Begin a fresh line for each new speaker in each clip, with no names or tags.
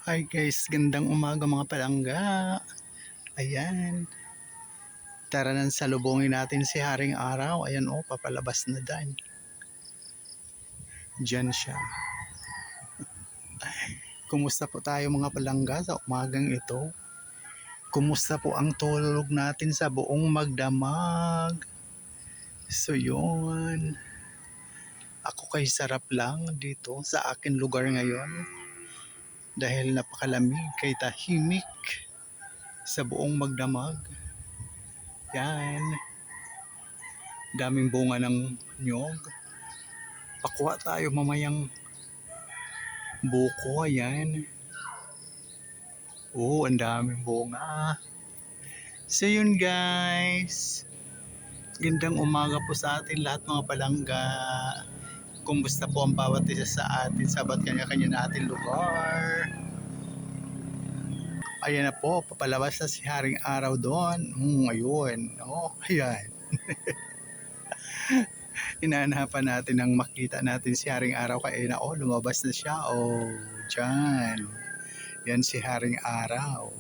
Hi guys, gandang umaga mga palangga. Ayan, tara nang salubungin natin si Haring Araw. Ayan oh, papalabas na dan. Diyan siya. Kumusta po tayo mga palangga sa umagang ito? Kumusta po ang tulog natin sa buong magdamag? So yun, ako kay sarap lang dito sa akin lugar ngayon. Dahil napakalamig kay tahimik sa buong magdamag. Yan, daming bunga ng nyog. Pakuha tayo mamayang buko, ayan. Oo, ang daming bunga. So yun guys, gandang umaga po sa atin lahat mga palangga. Kumusta po ang bawat isa sa atin sa ba't kanya-kanya natin lugar. Ayan na po, papalabas na si Haring Araw doon. Ayun, oh, ayan. Hinahanapan natin ang makita natin si Haring Araw kaya na, oh, lumabas na siya. Oh, dyan. Yan si Haring Araw.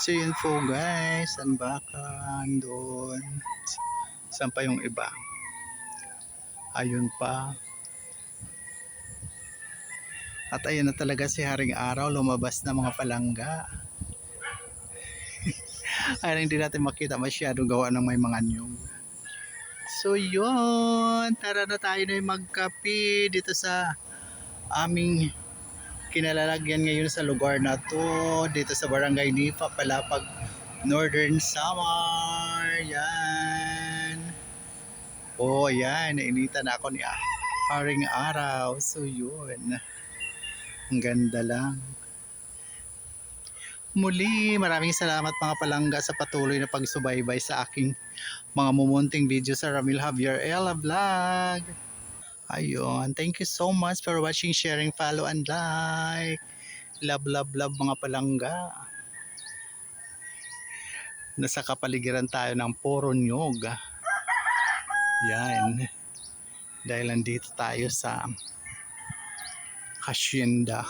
So yun po guys, anbakan doon. Saan pa yung iba? Ayun pa. At ayun na talaga si Haring Araw, lumabas na mga palangga. Ayun, hindi natin makita masyado gawa ng may mga nyug. So yun, tara na tayo na magkape dito sa aming kinalalagyan ngayon sa lugar na to, dito sa Barangay Lipa, Palapag, Northern Samar. Yan. Oh, yan, nainitan na ako ni Haring Araw. So yun, ang ganda lang. Muli, maraming salamat mga palangga sa patuloy na pagsubaybay sa aking mga mumunting video sa Ramil Javier Ella Vlog. Ayun, thank you so much for watching, sharing, follow, and like. Love, love, love mga palangga. Nasa kapaligiran tayo ng puro nyog. Yan. Dahil nandito tayo sa hacienda.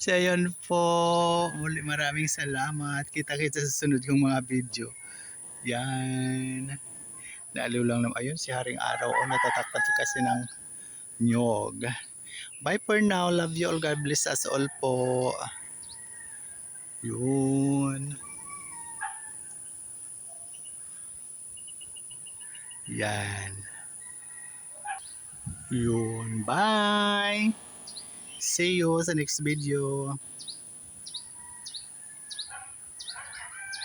So yun po, muli maraming salamat. Kita-kita sa sunod kong mga video. Yan. Naaliw lang naman. Ayun, si Haring Araw. O, natatakpat kasi ng nyog. Bye for now. Love you all. God bless us all po. Yun. Yan. Yun. Bye. See you sa next video.